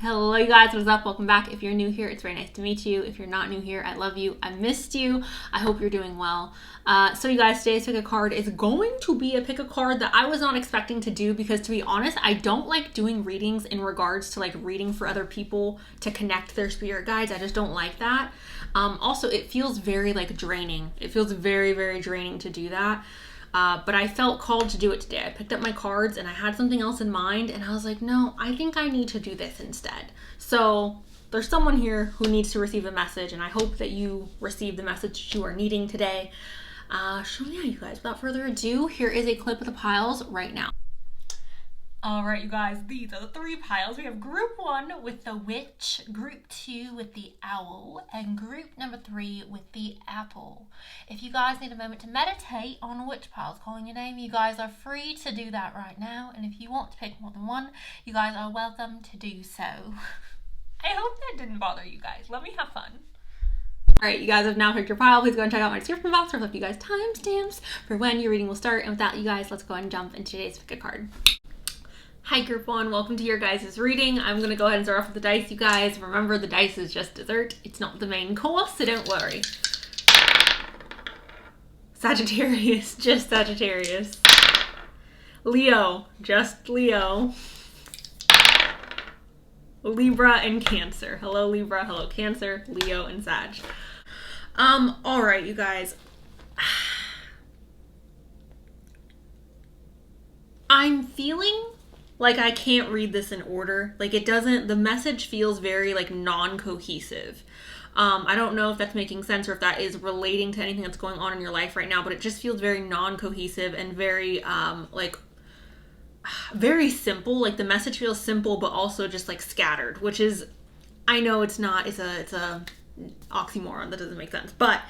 Hello you guys, what is up? Welcome back. If you're new here, it's very nice to meet you. If you're not new here, I love you. I missed you. I hope you're doing well. So you guys, today's pick a card is going to be a pick a card that I was not expecting to do because, to be honest, I don't like doing readings in regards to like reading for other people to connect their spirit guides. I just don't like that. Also, it feels very like draining. It feels very, very draining to do that. But I felt called to do it today. I picked up my cards and I had something else in mind and I was like, no, I think I need to do this instead. So there's someone here who needs to receive a message, and I hope that you receive the message you are needing today. So yeah, you guys, without further ado, here is a clip of the piles right now. All right, you guys, these are the three piles. We have group 1 with the witch, group 2 with the owl, and group number 3 with the apple. If you guys need a moment to meditate on which pile's calling your name, you guys are free to do that right now. And if you want to pick more than one, you guys are welcome to do so. I hope that didn't bother you guys. Let me have fun. All right, you guys have now picked your pile. Please go and check out my description box where I've left you guys timestamps for when your reading will start. And with that, you guys, let's go ahead and jump into today's pick a card. Hi group 1, welcome to your guys' reading. I'm going to go ahead and start off with the dice, you guys. Remember, the dice is just dessert. It's not the main course, so don't worry. Sagittarius, just Sagittarius. Leo, just Leo. Libra and Cancer. Hello Libra, hello Cancer, Leo and Sag. Alright, you guys. I'm feeling like I can't read this in order. Like it doesn't, the message feels very like non-cohesive. I don't know if that's making sense or if that is relating to anything that's going on in your life right now, but it just feels very non-cohesive and very very simple. Like the message feels simple but also just like scattered, which is, I know it's not, it's a oxymoron that doesn't make sense, but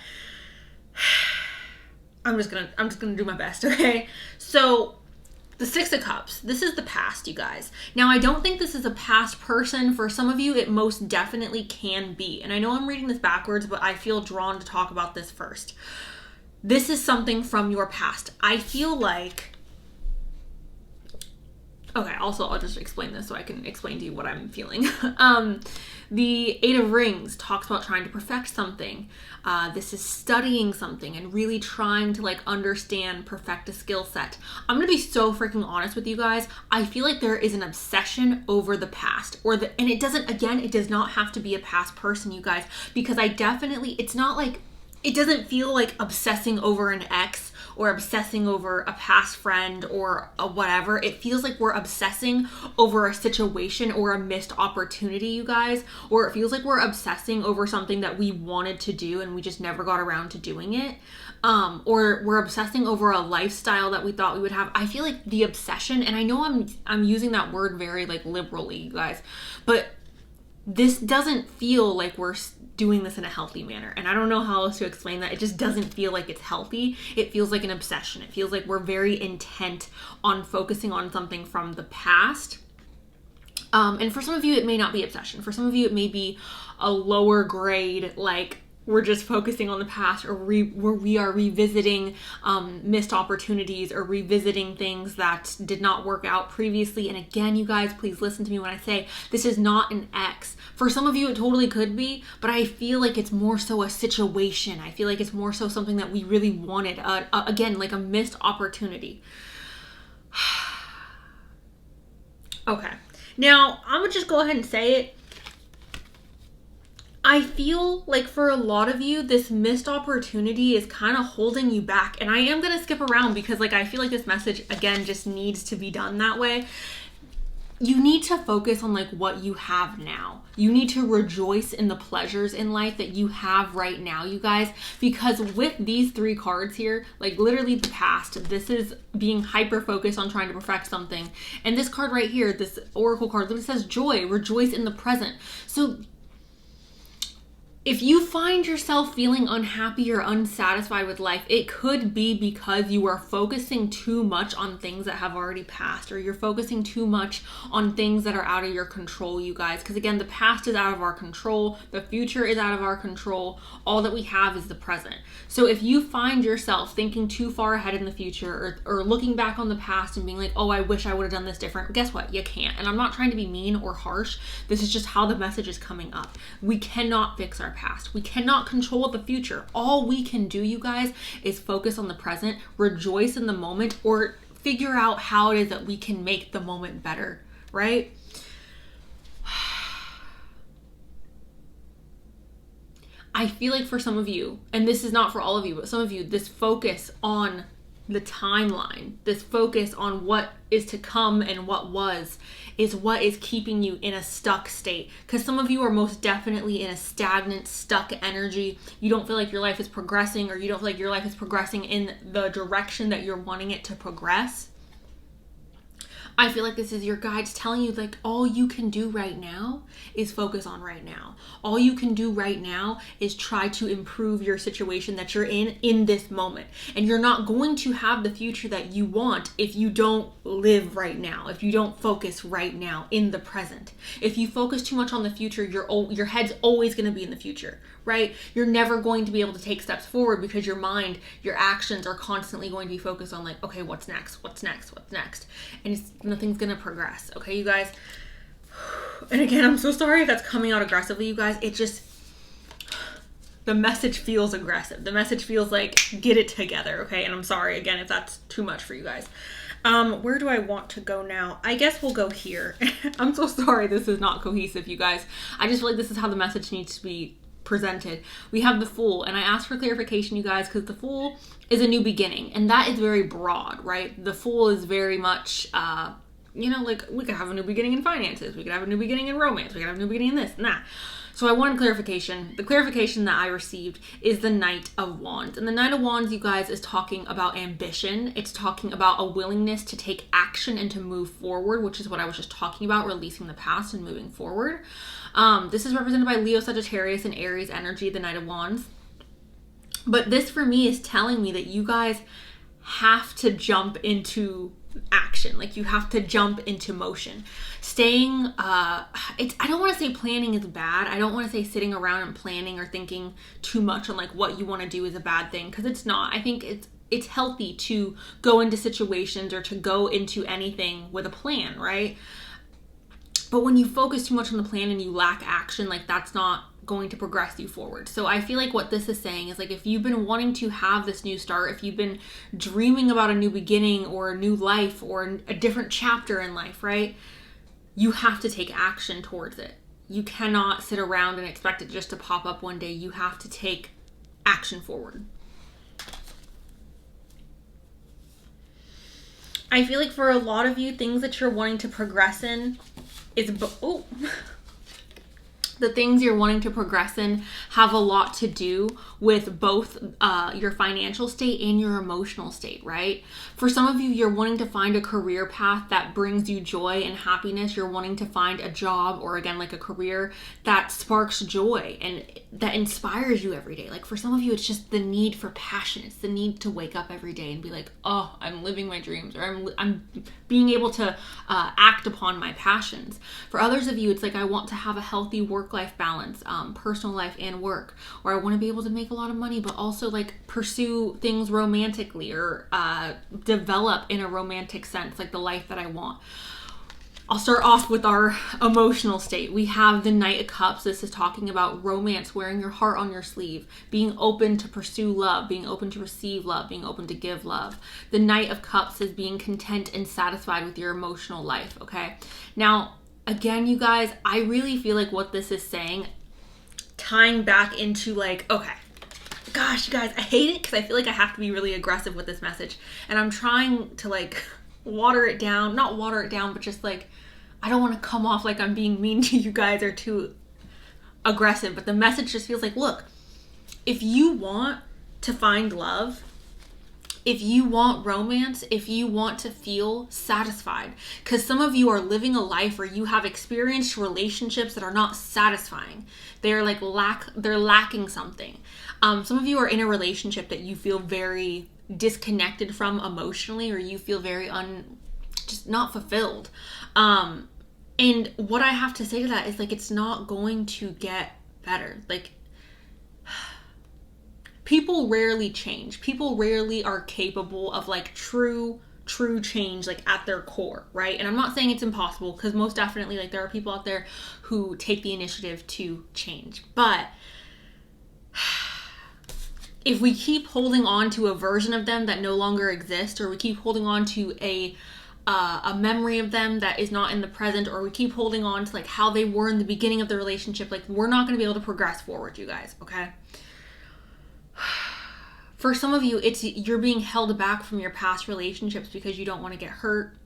I'm just gonna do my best, okay? So the Six of Cups, this is the past, you guys. Now, I don't think this is a past person. For some of you, it most definitely can be. And I know I'm reading this backwards, but I feel drawn to talk about this first. This is something from your past. I feel like... Okay, also, I'll just explain this so I can explain to you what I'm feeling. The Eight of Rings talks about trying to perfect something. This is studying something and really trying to like understand, perfect a skill set. I'm gonna be so freaking honest with you guys. I feel like there is an obsession over the past, and it doesn't, again, it does not have to be a past person, you guys, because it's not like, it doesn't feel like obsessing over an ex or obsessing over a past friend or a whatever. It feels like we're obsessing over a situation or a missed opportunity, you guys. Or it feels like we're obsessing over something that we wanted to do and we just never got around to doing it. Or we're obsessing over a lifestyle that we thought we would have. I feel like the obsession, and I know I'm using that word very like liberally, you guys, but this doesn't feel like we're doing this in a healthy manner. And I don't know how else to explain that. It just doesn't feel like it's healthy. It feels like an obsession. It feels like we're very intent on focusing on something from the past. And for some of you, it may not be obsession. For some of you, it may be a lower grade, like we're just focusing on the past, or where we are revisiting missed opportunities or revisiting things that did not work out previously. And again, you guys, please listen to me when I say this is not an ex. For some of you, it totally could be, but I feel like it's more so a situation. I feel like it's more so something that we really wanted. Again, like a missed opportunity. Okay. Now, I'm going to just go ahead and say it. I feel like for a lot of you, this missed opportunity is kind of holding you back. And I am going to skip around because like I feel like this message, again, just needs to be done that way. You need to focus on like what you have now. You need to rejoice in the pleasures in life that you have right now, you guys, because with these three cards here, like literally the past, this is being hyper focused on trying to perfect something. And this card right here, this oracle card, literally says joy, rejoice in the present. So if you find yourself feeling unhappy or unsatisfied with life, it could be because you are focusing too much on things that have already passed, or you're focusing too much on things that are out of your control, you guys. Because again, the past is out of our control. The future is out of our control. All that we have is the present. So if you find yourself thinking too far ahead in the future, or looking back on the past and being like, oh, I wish I would have done this different, guess what? You can't. And I'm not trying to be mean or harsh. This is just how the message is coming up. We cannot fix our past. We cannot control the future. All we can do, you guys, is focus on the present, rejoice in the moment, or figure out how it is that we can make the moment better, right? I feel like for some of you, and this is not for all of you, but some of you, this focus on the timeline, this focus on what is to come and what was, is what is keeping you in a stuck state. Because some of you are most definitely in a stagnant, stuck energy. You don't feel like your life is progressing, or you don't feel like your life is progressing in the direction that you're wanting it to progress. I feel like this is your guides telling you, like, all you can do right now is focus on right now. All you can do right now is try to improve your situation that you're in this moment. And you're not going to have the future that you want if you don't live right now, if you don't focus right now in the present. If you focus too much on the future, your head's always going to be in the future, right? You're never going to be able to take steps forward because your mind, your actions are constantly going to be focused on, like, okay, what's next? What's next? What's next? And nothing's going to progress. Okay, you guys? And again, I'm so sorry if that's coming out aggressively, you guys. It just, the message feels aggressive. The message feels like, get it together, okay? And I'm sorry, again, if that's too much for you guys. Where do I want to go now? I guess we'll go here. I'm so sorry this is not cohesive, you guys. I just feel like this is how the message needs to be presented. We have the Fool, and I asked for clarification, you guys, because the Fool is a new beginning, and that is very broad, right? The Fool is very much, like, we could have a new beginning in finances, we could have a new beginning in romance, we could have a new beginning in this and that. So I wanted clarification. The clarification that I received is the Knight of Wands. And the Knight of Wands, you guys, is talking about ambition. It's talking about a willingness to take action and to move forward, which is what I was just talking about, releasing the past and moving forward. This is represented by Leo, Sagittarius, and Aries energy, the Knight of Wands. But this, for me, is telling me that you guys have to jump into action. Like, you have to jump into motion. Staying, I don't want to say planning is bad. I don't want to say sitting around and planning or thinking too much on, like, what you want to do is a bad thing, because it's not. I think it's healthy to go into situations or to go into anything with a plan, right? But when you focus too much on the plan and you lack action, like, that's not going to progress you forward. So I feel like what this is saying is, like, if you've been wanting to have this new start, if you've been dreaming about a new beginning or a new life or a different chapter in life, right? You have to take action towards it. You cannot sit around and expect it just to pop up one day. You have to take action forward. I feel like for a lot of you, things that you're wanting to progress in is, the things you're wanting to progress in have a lot to do with both your financial state and your emotional state, right? For some of you, you're wanting to find a career path that brings you joy and happiness. You're wanting to find a job, or again, like a career that sparks joy and that inspires you every day. Like, for some of you, it's just the need for passion. It's the need to wake up every day and be like, oh, I'm living my dreams, or I'm being able to act upon my passions. For others of you, it's like, I want to have a healthy work-life balance, personal life and work, or I want to be able to make a lot of money, but also, like, pursue things romantically, or develop in a romantic sense, like the life that I want. I'll start off with our emotional state. We have the Knight of Cups. This is talking about romance, wearing your heart on your sleeve, being open to pursue love, being open to receive love, being open to give love. The Knight of Cups is being content and satisfied with your emotional life, okay? Now, again, you guys, I really feel like what this is saying, tying back into, like, okay, gosh, you guys, I hate it because I feel like I have to be really aggressive with this message. And I'm trying to, like, water it down, not water it down, but just, like, I don't want to come off like I'm being mean to you guys or too aggressive. But the message just feels like, look, if you want to find love, if you want romance, if you want to feel satisfied, because some of you are living a life where you have experienced relationships that are not satisfying. They're like they're lacking something. Some of you are in a relationship that you feel very disconnected from emotionally, or you feel very just not fulfilled. And what I have to say to that is like, it's not going to get better. Like, people rarely change. People rarely are capable of like true change, like at their core, right? And I'm not saying it's impossible, because most definitely like there are people out there who take the initiative to change. But if we keep holding on to a version of them that no longer exists, or we keep holding on to a memory of them that is not in the present, or we keep holding on to like how they were in the beginning of the relationship, like we're not going to be able to progress forward, you guys, okay? For some of you, you're being held back from your past relationships because you don't want to get hurt.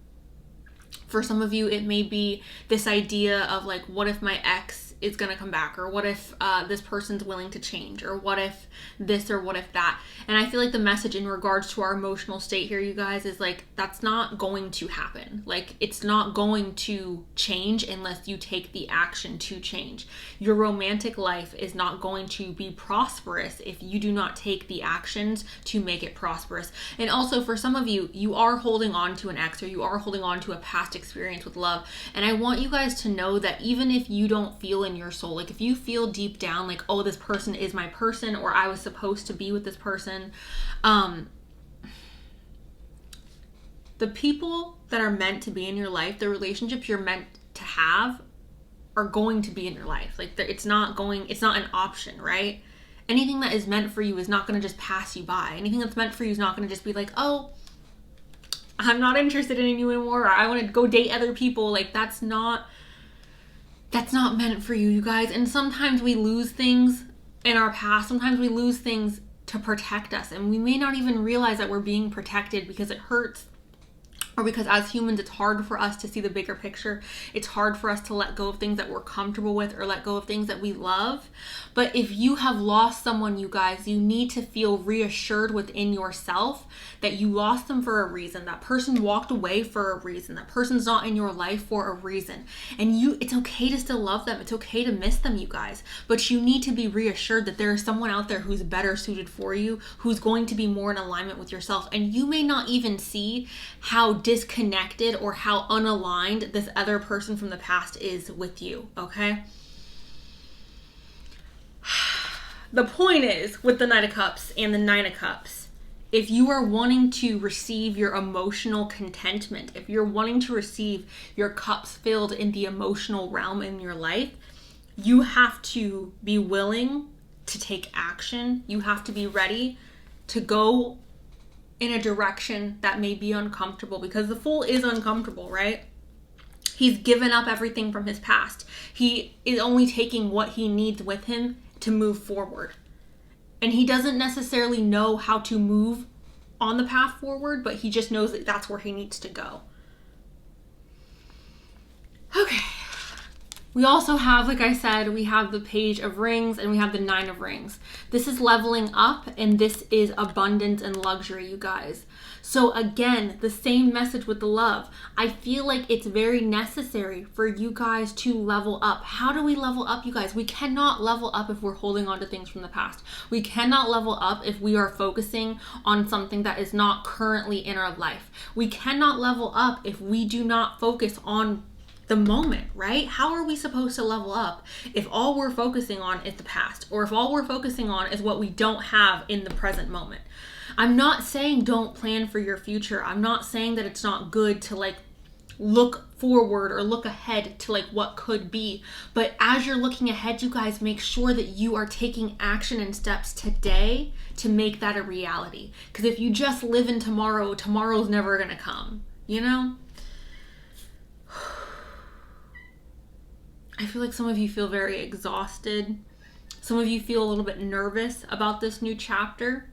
For some of you, it may be this idea of like, what if my ex is going to come back, or what if this person's willing to change, or what if this, or what if that. And I feel like the message in regards to our emotional state here, you guys, is like, that's not going to happen. Like, it's not going to change unless you take the action to change. Your romantic life is not going to be prosperous if you do not take the actions to make it prosperous. And also, for some of you, you are holding on to an ex, or you are holding on to a past experience with love. And I want you guys to know that even if you don't feel in your soul, like if you feel deep down like, oh, this person is my person, or I was supposed to be with this person, the people that are meant to be in your life, the relationships you're meant to have, are going to be in your life. Like, it's not an option, right? Anything that is meant for you is not going to just pass you by. Anything that's meant for you is not going to just be like, oh, I'm not interested in you anymore, or I want to go date other people. Like, that's not meant for you, you guys. And sometimes we lose things in our past. Sometimes we lose things to protect us, and we may not even realize that we're being protected because it hurts, or because as humans it's hard for us to see the bigger picture. It's hard for us to let go of things that we're comfortable with, or let go of things that we love. But if you have lost someone, you guys, you need to feel reassured within yourself that you lost them for a reason. That person walked away for a reason. That person's not in your life for a reason. And it's okay to still love them. It's okay to miss them, you guys. But you need to be reassured that there is someone out there who's better suited for you, who's going to be more in alignment with yourself. And you may not even see how disconnected or how unaligned this other person from the past is with you, okay? The point is, with the Knight of Cups and the Nine of Cups, if you are wanting to receive your emotional contentment, if you're wanting to receive your cups filled in the emotional realm in your life, you have to be willing to take action. You have to be ready to go in a direction that may be uncomfortable, because the Fool is uncomfortable, right? He's given up everything from his past. He is only taking what he needs with him to move forward. And he doesn't necessarily know how to move on the path forward, but he just knows that that's where he needs to go. Okay. We also have, like I said, we have the Page of Rings and we have the Nine of Rings. This is leveling up, and this is abundance and luxury, you guys. So again, the same message with the love. I feel like it's very necessary for you guys to level up. How do we level up, you guys? We cannot level up if we're holding on to things from the past. We cannot level up if we are focusing on something that is not currently in our life. We cannot level up if we do not focus on the moment, right? How are we supposed to level up if all we're focusing on is the past, or if all we're focusing on is what we don't have in the present moment? I'm not saying don't plan for your future. I'm not saying that it's not good to like look forward or look ahead to like what could be. But as you're looking ahead, you guys, make sure that you are taking action and steps today to make that a reality. Because if you just live in tomorrow, tomorrow's never gonna come, you know? I feel like some of you feel very exhausted. Some of you feel a little bit nervous about this new chapter.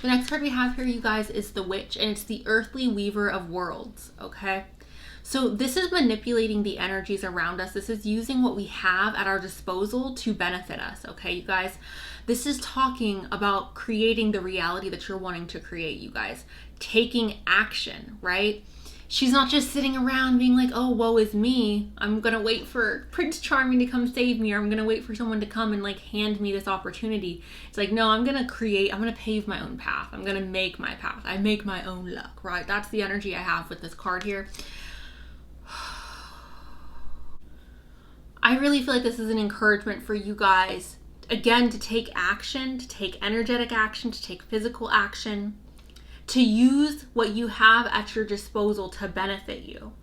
The next card we have here, you guys, is the Witch, and it's the Earthly Weaver of Worlds, okay? So this is manipulating the energies around us. This is using what we have at our disposal to benefit us, okay, you guys? This is talking about creating the reality that you're wanting to create, you guys. Taking action, right? She's not just sitting around being like, oh, woe is me. I'm going to wait for Prince Charming to come save me, or I'm going to wait for someone to come and like hand me this opportunity. It's like, no, I'm going to pave my own path. I'm going to make my path. I make my own luck, right? That's the energy I have with this card here. I really feel like this is an encouragement for you guys, again, to take action, to take energetic action, to take physical action, to use what you have at your disposal to benefit you.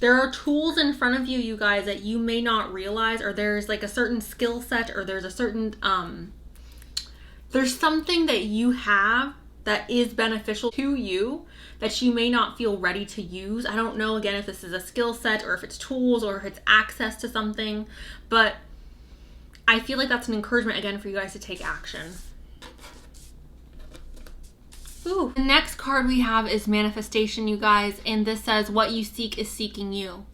There are tools in front of you, you guys, that you may not realize, or there's like a certain skill set, or there's a certain, there's something that you have that is beneficial to you that you may not feel ready to use. I don't know, again, if this is a skill set or if it's tools or if it's access to something, but I feel like that's an encouragement, again, for you guys to take action. Ooh. The next card we have is manifestation, you guys, and this says, what you seek is seeking you.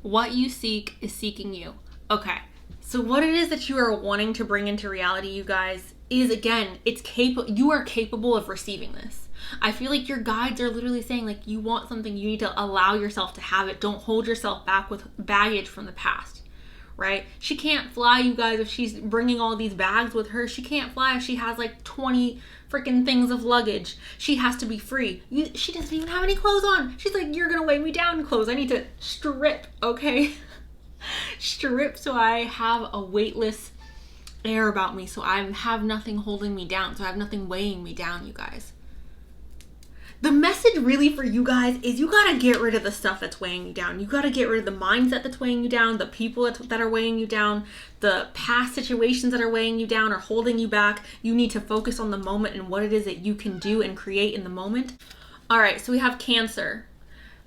What you seek is seeking you. Okay, so what it is that you are wanting to bring into reality, you guys, is, again, you are capable of receiving this. I feel like your guides are literally saying, like, you want something, you need to allow yourself to have it. Don't hold yourself back with baggage from the past, right? She can't fly, you guys, if she's bringing all these bags with her. She can't fly if she has like 20 freaking things of luggage. She has to be free. She doesn't even have any clothes on. She's like, you're gonna weigh me down in clothes. I need to strip, okay? Strip so I have a weightless air about me, so I have nothing holding me down, so I have nothing weighing me down, you guys. The message really for you guys is you gotta get rid of the stuff that's weighing you down. You gotta get rid of the mindset that's weighing you down, the people that are weighing you down, the past situations that are weighing you down or holding you back. You need to focus on the moment and what it is that you can do and create in the moment. All right, so we have Cancer.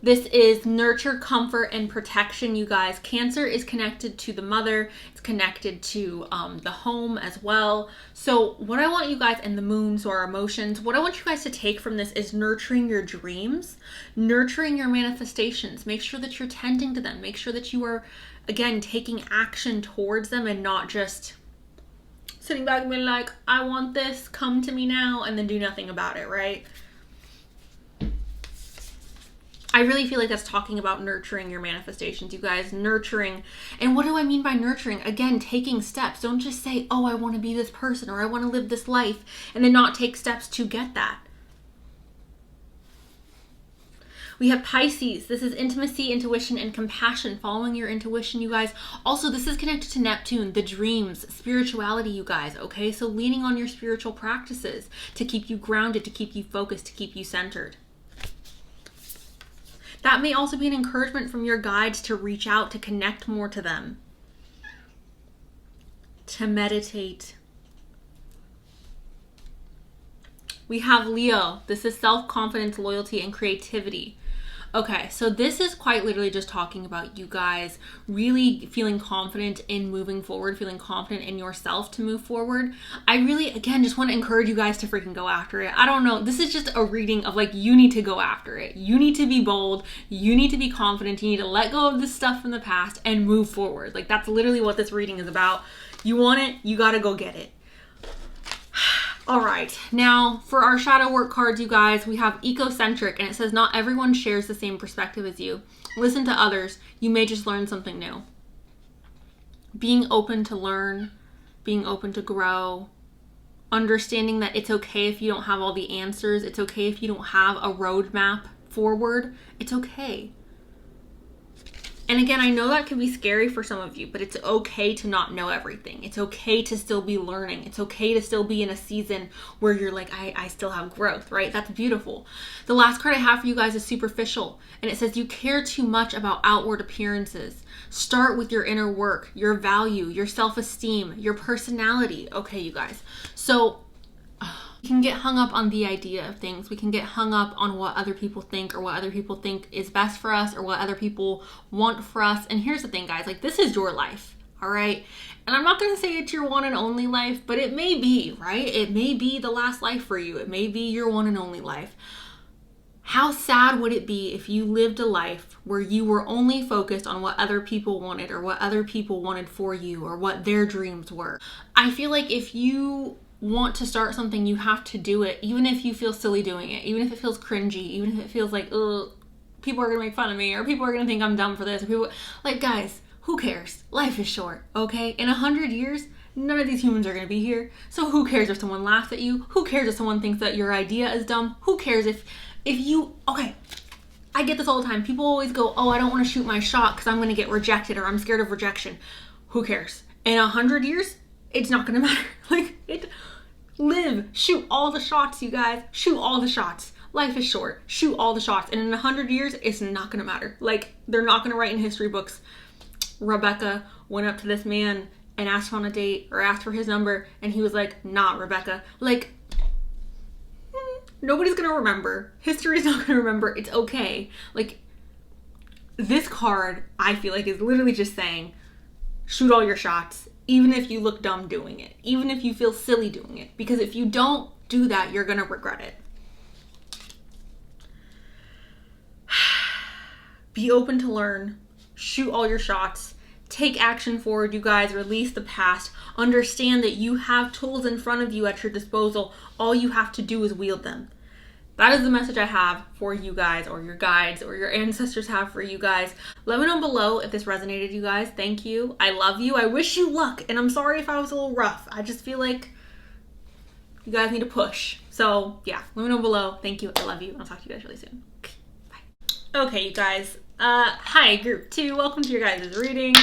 This is nurture, comfort, and protection, you guys. Cancer is connected to the mother. It's connected to the home as well. So what I want you guys, and the moon, so our emotions, what I want you guys to take from this is nurturing your dreams, nurturing your manifestations. Make sure that you're tending to them. Make sure that you are, again, taking action towards them and not just sitting back and being like, I want this, come to me now, and then do nothing about it, right? I really feel like that's talking about nurturing your manifestations, you guys. Nurturing. And what do I mean by nurturing? Again, taking steps. Don't just say, oh, I want to be this person or I want to live this life, and then not take steps to get that. We have Pisces. This is intimacy, intuition, and compassion. Following your intuition, you guys. Also, this is connected to Neptune, the dreams, spirituality, you guys. Okay, so leaning on your spiritual practices to keep you grounded, to keep you focused, to keep you centered. That may also be an encouragement from your guides to reach out, to connect more to them, to meditate. We have Leo. This is self-confidence, loyalty, and creativity. Okay, so this is quite literally just talking about you guys really feeling confident in moving forward, feeling confident in yourself to move forward. I really, again, just want to encourage you guys to freaking go after it. I don't know. This is just a reading of like, you need to go after it. You need to be bold. You need to be confident. You need to let go of this stuff from the past and move forward. Like, that's literally what this reading is about. You want it, you got to go get it. All right, now for our shadow work cards, you guys, we have ecocentric, and it says not everyone shares the same perspective as you. Listen to others. You may just learn something new. Being open to learn, being open to grow, understanding that it's okay if you don't have all the answers. It's okay if you don't have a roadmap forward. It's okay. And again, I know that can be scary for some of you, but it's okay to not know everything. It's okay to still be learning. It's okay to still be in a season where you're like, I still have growth, right? That's beautiful. The last card I have for you guys is superficial. And it says you care too much about outward appearances. Start with your inner work, your value, your self-esteem, your personality. Okay, you guys. So we can get hung up on the idea of things. We can get hung up on what other people think or what other people think is best for us or what other people want for us. And here's the thing, guys, like, this is your life, all right? And I'm not going to say it's your one and only life, but it may be, right? It may be the last life for you. It may be your one and only life. How sad would it be if you lived a life where you were only focused on what other people wanted or what other people wanted for you or what their dreams were? I feel like if you want to start something, you have to do it, even if you feel silly doing it, even if it feels cringy, even if it feels like, ugh, people are going to make fun of me or people are going to think I'm dumb for this. Or people, like, guys, who cares? Life is short, okay? In 100 years, none of these humans are going to be here. So who cares if someone laughs at you? Who cares if someone thinks that your idea is dumb? Who cares if you, okay, I get this all the time. People always go, oh, I don't want to shoot my shot because I'm going to get rejected or I'm scared of rejection. Who cares? In 100 years, it's not going to matter. Live, shoot all the shots, you guys. Shoot all the shots. Life is short. Shoot all the shots. And in 100 years, it's not going to matter. Like, they're not going to write in history books, Rebecca went up to this man and asked him on a date or asked for his number and he was like, not Rebecca. Like, nobody's gonna remember. History's not gonna remember. It's okay. Like, this card, I feel like, is literally just saying, shoot all your shots, even if you look dumb doing it, even if you feel silly doing it. Because if you don't do that, you're gonna regret it. Be open to learn. Shoot all your shots. Take action forward, you guys. Release the past. Understand that you have tools in front of you at your disposal. All you have to do is wield them. That is the message I have for you guys, or your guides, or your ancestors have for you guys. Let me know below if this resonated, you guys. Thank you. I love you. I wish you luck. And I'm sorry if I was a little rough. I just feel like you guys need to push. So yeah, let me know below. Thank you. I love you. I'll talk to you guys really soon. Okay, bye. Okay, you guys. Hi, group 2. Welcome to your guys' reading.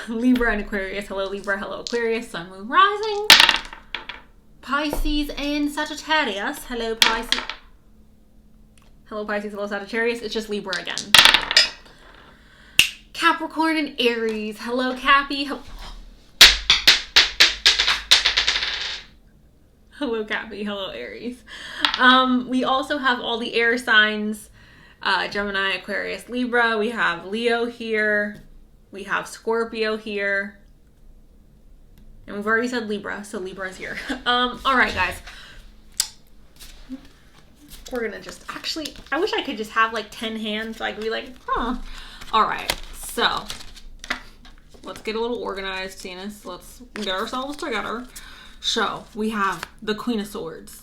Libra and Aquarius. Hello, Libra. Hello, Aquarius. Sun, Moon, Rising. Pisces and Sagittarius. Hello, Pisces. Hello, Pisces. Hello, Sagittarius. It's just Libra again. Capricorn and Aries. Hello, Cappy. Hello, Cappy. Hello, Aries. We also have all the air signs. Gemini, Aquarius, Libra. We have Leo here. We have Scorpio here. And we've already said Libra, so Libra's here. All right, guys. We're gonna just, actually, I wish I could just have like 10 hands so I could be like, huh. All right, so let's get a little organized, Cenus. Let's get ourselves together. So we have the Queen of Swords,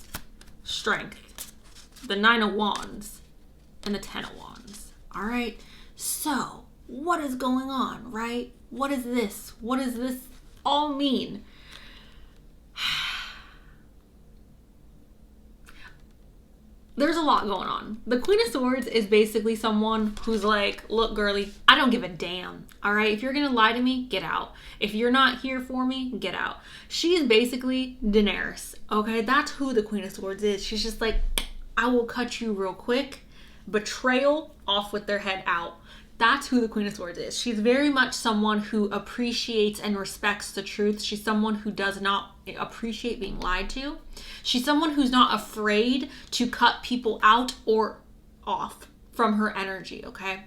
Strength, the Nine of Wands, and the 10 of Wands. All right, so what is going on, right? What is this? What does this all mean? There's a lot going on. The Queen of Swords is basically someone who's like, look, girly, I don't give a damn. All right, if you're gonna lie to me, get out. If you're not here for me, get out. She is basically Daenerys. Okay, that's who the Queen of Swords is. She's just like, I will cut you real quick. Betrayal, off with their head out. That's who the Queen of Swords is. She's very much someone who appreciates and respects the truth. She's someone who does not appreciate being lied to. She's someone who's not afraid to cut people out or off from her energy, okay?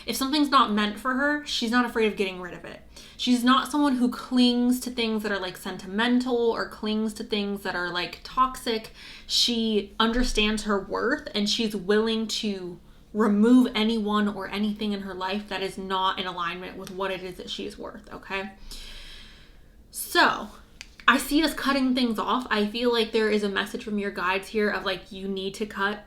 If something's not meant for her, she's not afraid of getting rid of it. She's not someone who clings to things that are like sentimental or clings to things that are like toxic. She understands her worth and she's willing to remove anyone or anything in her life that is not in alignment with what it is that she is worth, okay? So, I see us cutting things off. I feel like there is a message from your guides here of like, you need to cut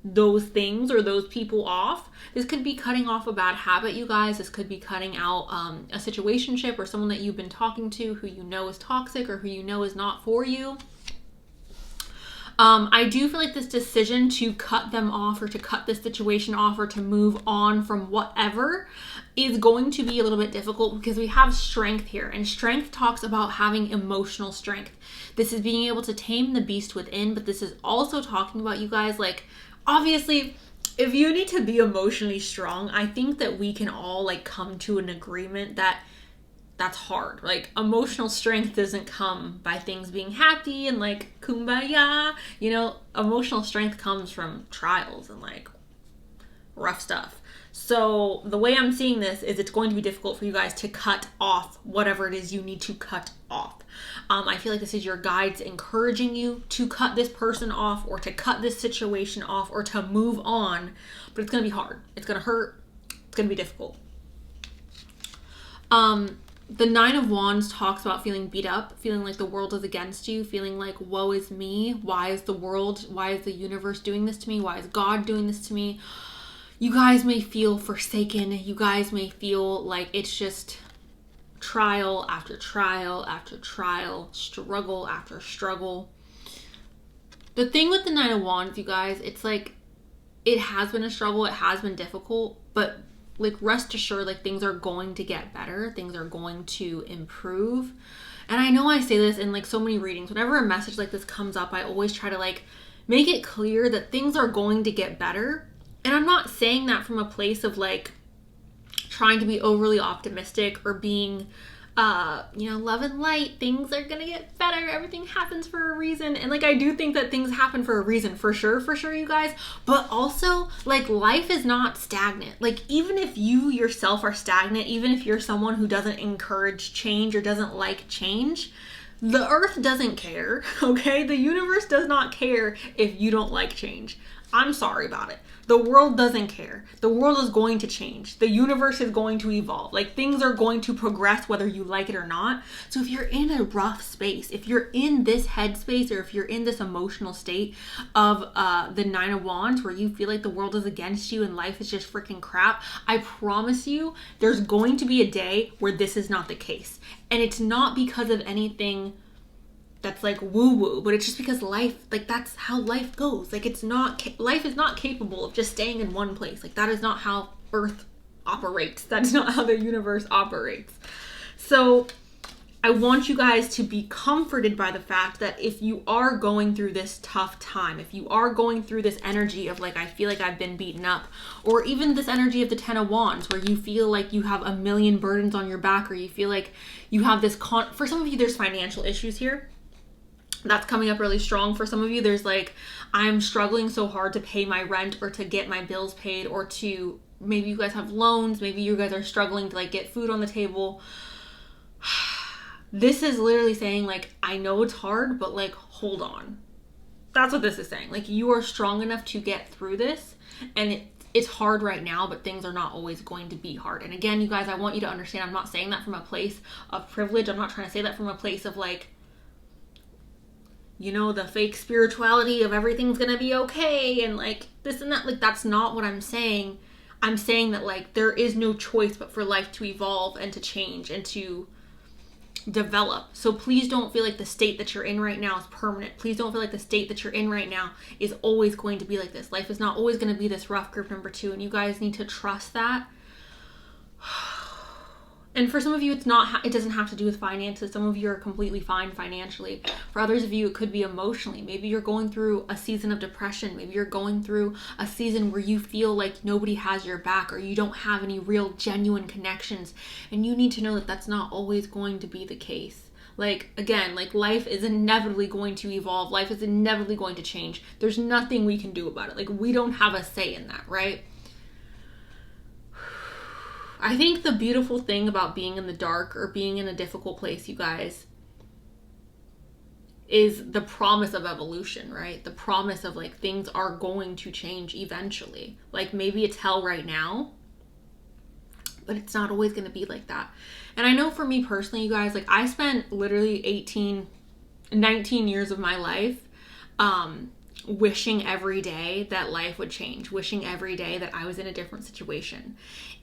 those things or those people off. This could be cutting off a bad habit, you guys. This could be cutting out a situationship or someone that you've been talking to who you know is toxic or who you know is not for you. I do feel like this decision to cut them off or to cut this situation off or to move on from whatever is going to be a little bit difficult because we have strength here, and strength talks about having emotional strength. This is being able to tame the beast within, but this is also talking about, you guys, like, obviously, if you need to be emotionally strong, I think that we can all like come to an agreement that that's hard. Like, emotional strength doesn't come by things being happy and like kumbaya. You know, emotional strength comes from trials and like rough stuff. So the way I'm seeing this is it's going to be difficult for you guys to cut off whatever it is you need to cut off. I feel like this is your guides encouraging you to cut this person off, or to cut this situation off, or to move on. But it's going to be hard. It's going to hurt. It's going to be difficult. The Nine of Wands talks about feeling beat up, feeling like the world is against you, feeling like, woe is me. Why is the universe doing this to me? Why is God doing this to me? You guys may feel forsaken. You guys may feel like it's just trial after trial after trial, struggle after struggle. The thing with the Nine of Wands, you guys, it's like, it has been a struggle, it has been difficult, but like, rest assured, like, things are going to get better, things are going to improve. And I know I say this in like so many readings, whenever a message like this comes up, I always try to like make it clear that things are going to get better. And I'm not saying that from a place of like trying to be overly optimistic or being, love and light. Things are gonna get better. Everything happens for a reason. And like, I do think that things happen for a reason, for sure, you guys. But also, like, life is not stagnant. Like, even if you yourself are stagnant, even if you're someone who doesn't encourage change or doesn't like change, the earth doesn't care, okay? The universe does not care if you don't like change. I'm sorry about it. The world doesn't care. The world is going to change. The universe is going to evolve. Like, things are going to progress whether you like it or not. So if you're in a rough space, if you're in this headspace, or if you're in this emotional state of the Nine of Wands where you feel like the world is against you and life is just freaking crap, I promise you there's going to be a day where this is not the case. And it's not because of anything that's like woo-woo, but it's just because life, like, that's how life goes. Like, it's not, life is not capable of just staying in one place. Like, that is not how Earth operates. That's not how the universe operates. So I want you guys to be comforted by the fact that if you are going through this tough time, if you are going through this energy of like, I feel like I've been beaten up, or even this energy of the Ten of Wands where you feel like you have a million burdens on your back, or you feel like you have this for some of you, there's financial issues here. That's coming up really strong. For some of you, there's like, I'm struggling so hard to pay my rent or to get my bills paid, or to, maybe you guys have loans, maybe you guys are struggling to like get food on the table. This is literally saying like, I know it's hard, but like, hold on. That's what this is saying. Like, you are strong enough to get through this, and it's hard right now, but things are not always going to be hard. And again, you guys, I want you to understand, I'm not saying that from a place of privilege. I'm not trying to say that from a place of like, the fake spirituality of everything's gonna be okay and like this and that. Like, that's not what I'm saying. I'm saying that like, there is no choice but for life to evolve and to change and to develop. So please don't feel like the state that you're in right now is permanent. Please don't feel like the state that you're in right now is always going to be like this. Life is not always going to be this rough, group number 2, and you guys need to trust that. And for some of you, it doesn't have to do with finances. Some of you are completely fine financially. For others of you, it could be emotionally. Maybe you're going through a season of depression. Maybe you're going through a season where you feel like nobody has your back, or you don't have any real genuine connections. And you need to know that that's not always going to be the case. Like, again, like, life is inevitably going to evolve. Life is inevitably going to change. There's nothing we can do about it. Like, we don't have a say in that, right? I think the beautiful thing about being in the dark or being in a difficult place, you guys, is the promise of evolution, right? The promise of like, things are going to change eventually. Like, maybe it's hell right now, but it's not always going to be like that. And I know for me personally, you guys, like, I spent literally 19 years of my life wishing every day that life would change, wishing every day that I was in a different situation.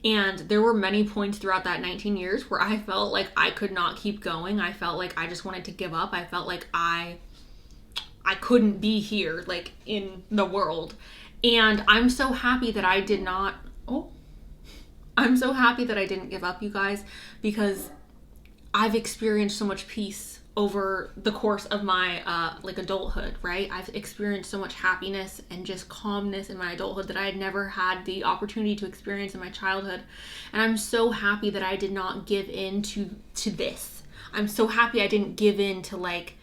And there were many points throughout that 19 years where I felt like I could not keep going. I felt like I just wanted to give up. I felt like I couldn't be here, like, in the world. And I'm so happy that I did not, I'm so happy that I didn't give up, you guys, because I've experienced so much peace over the course of my like adulthood, right? I've experienced so much happiness and just calmness in my adulthood that I had never had the opportunity to experience in my childhood. And I'm so happy that I did not give in to this. I'm so happy I didn't give in to like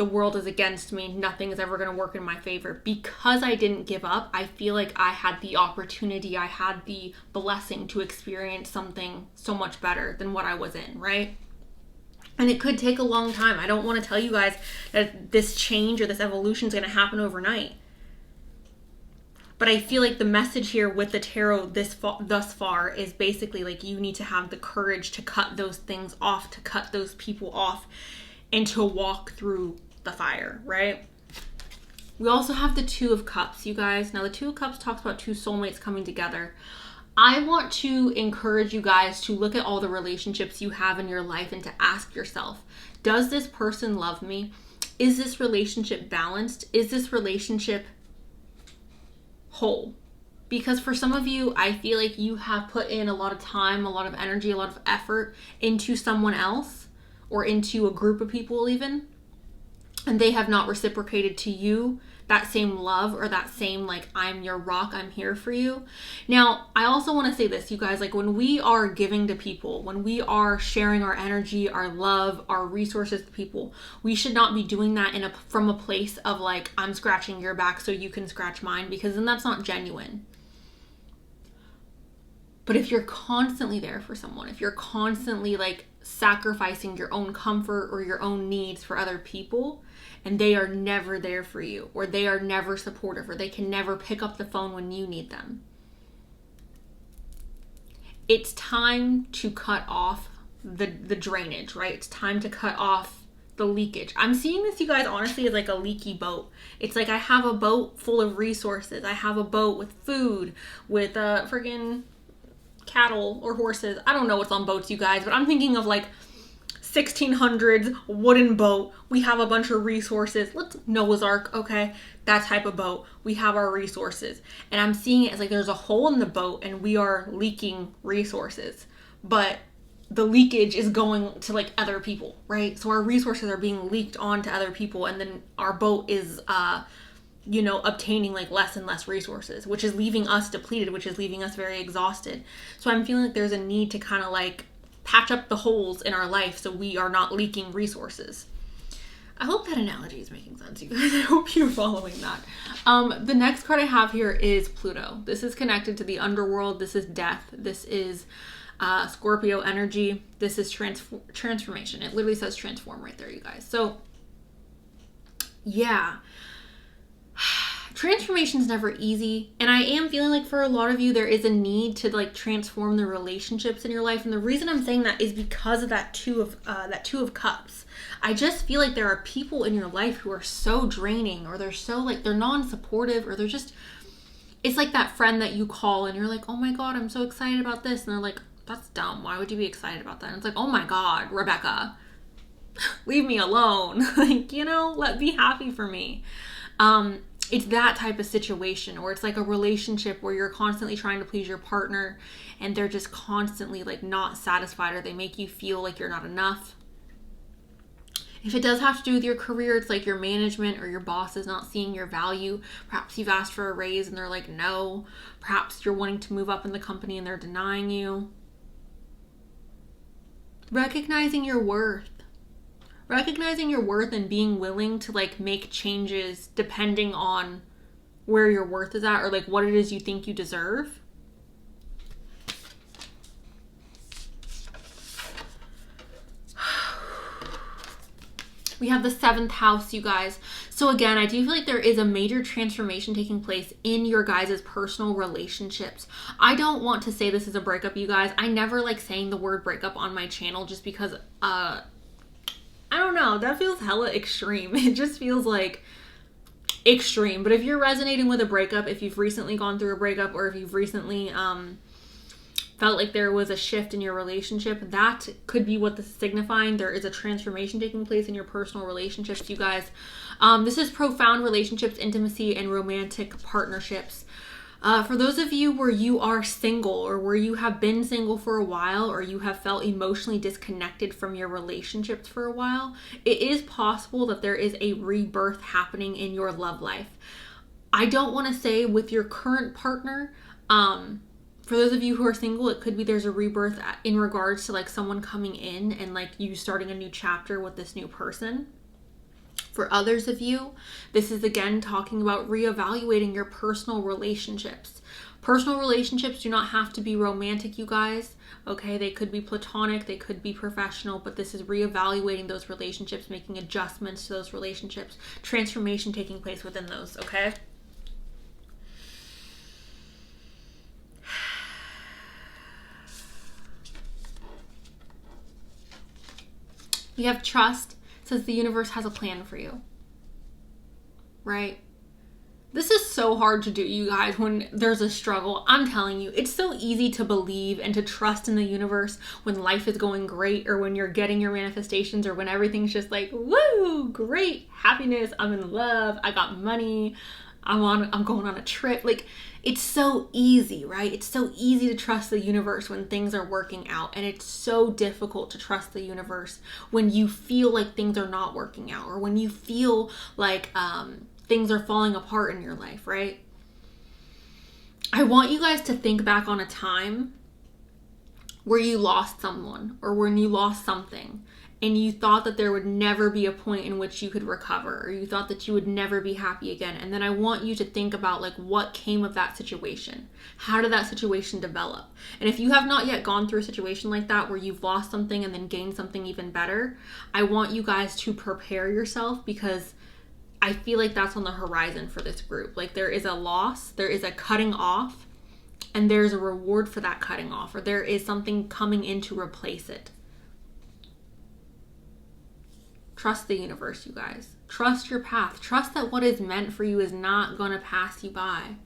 the world is against me, nothing is ever going to work in my favor. Because I didn't give up, I feel like I had the opportunity, I had the blessing to experience something so much better than what I was in, right? And it could take a long time. I don't want to tell you guys that this change or this evolution is going to happen overnight. But I feel like the message here with the tarot thus far is basically like you need to have the courage to cut those things off, to cut those people off, and to walk through the fire, right? We also have the Two of Cups, you guys. Now, the Two of Cups talks about two soulmates coming together. I want to encourage you guys to look at all the relationships you have in your life and to ask yourself, does this person love me? Is this relationship balanced? Is this relationship whole? Because for some of you, I feel like you have put in a lot of time, a lot of energy, a lot of effort into someone else or into a group of people even, and they have not reciprocated to you that same love or that same like, I'm your rock, I'm here for you. Now, I also want to say this, you guys, like when we are giving to people, when we are sharing our energy, our love, our resources to people, we should not be doing that from a place of like, I'm scratching your back so you can scratch mine, because then that's not genuine. But if you're constantly there for someone, if you're constantly like sacrificing your own comfort or your own needs for other people, and they are never there for you, or they are never supportive, or they can never pick up the phone when you need them, it's time to cut off the drainage, right? It's time to cut off the leakage. I'm seeing this, you guys, honestly, as like a leaky boat. It's like I have a boat full of resources. I have a boat with food, with friggin' cattle or horses. I don't know what's on boats, you guys, but I'm thinking of like 1600s wooden boat. We have a bunch of resources. Let's Noah's Ark, okay? That type of boat. We have our resources. And I'm seeing it as like there's a hole in the boat and we are leaking resources. But the leakage is going to like other people, right? So our resources are being leaked onto other people, and then our boat is obtaining like less and less resources, which is leaving us depleted, which is leaving us very exhausted. So I'm feeling like there's a need to kind of like patch up the holes in our life so we are not leaking resources. I hope that analogy is making sense, you guys. I hope you're following that. The next card I have here is Pluto. This is connected to the underworld. This is death. This is Scorpio energy. This is transformation. It literally says transform right there, you guys. So yeah, transformation is never easy, and I am feeling like for a lot of you there is a need to like transform the relationships in your life. And the reason I'm saying that is because of that two of cups. I just feel like there are people in your life who are so draining, or they're so like they're non-supportive, or they're just, it's like that friend that you call and you're like, oh my god, I'm so excited about this, and they're like, that's dumb, why would you be excited about that? And it's like, oh my god, Rebecca, leave me alone. Like, let be happy for me. It's that type of situation, or it's like a relationship where you're constantly trying to please your partner and they're just constantly like not satisfied, or they make you feel like you're not enough. If it does have to do with your career, it's like your management or your boss is not seeing your value. Perhaps you've asked for a raise and they're like, no. Perhaps you're wanting to move up in the company and they're denying you. Recognizing your worth. Recognizing your worth and being willing to like make changes depending on where your worth is at, or like what it is you think you deserve. We have the 7th house, you guys. So again, I do feel like there is a major transformation taking place in your guys' personal relationships. I don't want to say this is a breakup, you guys. I never like saying the word breakup on my channel just because, I don't know, that feels hella extreme. It just feels like extreme. But if you're resonating with a breakup, if you've recently gone through a breakup, or if you've recently felt like there was a shift in your relationship, that could be what this is signifying. There is a transformation taking place in your personal relationships, you guys. This is profound relationships, intimacy, and romantic partnerships. For those of you where you are single, or where you have been single for a while, or you have felt emotionally disconnected from your relationships for a while, it is possible that there is a rebirth happening in your love life. I don't want to say with your current partner. For those of you who are single, it could be there's a rebirth in regards to like someone coming in and like you starting a new chapter with this new person. For others of you, this is again talking about reevaluating your personal relationships. Personal relationships do not have to be romantic, you guys. Okay, they could be platonic, they could be professional, but this is reevaluating those relationships, making adjustments to those relationships, transformation taking place within those, okay? You have trust. It says the universe has a plan for you. Right? This is so hard to do, you guys, when there's a struggle. I'm telling you, it's so easy to believe and to trust in the universe when life is going great, or when you're getting your manifestations, or when everything's just like, woo, great, happiness, I'm in love, I got money, I'm going on a trip. Like, it's so easy, right? It's so easy to trust the universe when things are working out. And it's so difficult to trust the universe when you feel like things are not working out, or when you feel like things are falling apart in your life, right? I want you guys to think back on a time where you lost someone, or when you lost something, and you thought that there would never be a point in which you could recover, or you thought that you would never be happy again. And then I want you to think about like what came of that situation. How did that situation develop? And if you have not yet gone through a situation like that where you've lost something and then gained something even better, I want you guys to prepare yourself, because I feel like that's on the horizon for this group. Like, there is a loss, there is a cutting off, and there's a reward for that cutting off, or there is something coming in to replace it. Trust the universe, you guys. Trust your path. Trust that what is meant for you is not going to pass you by.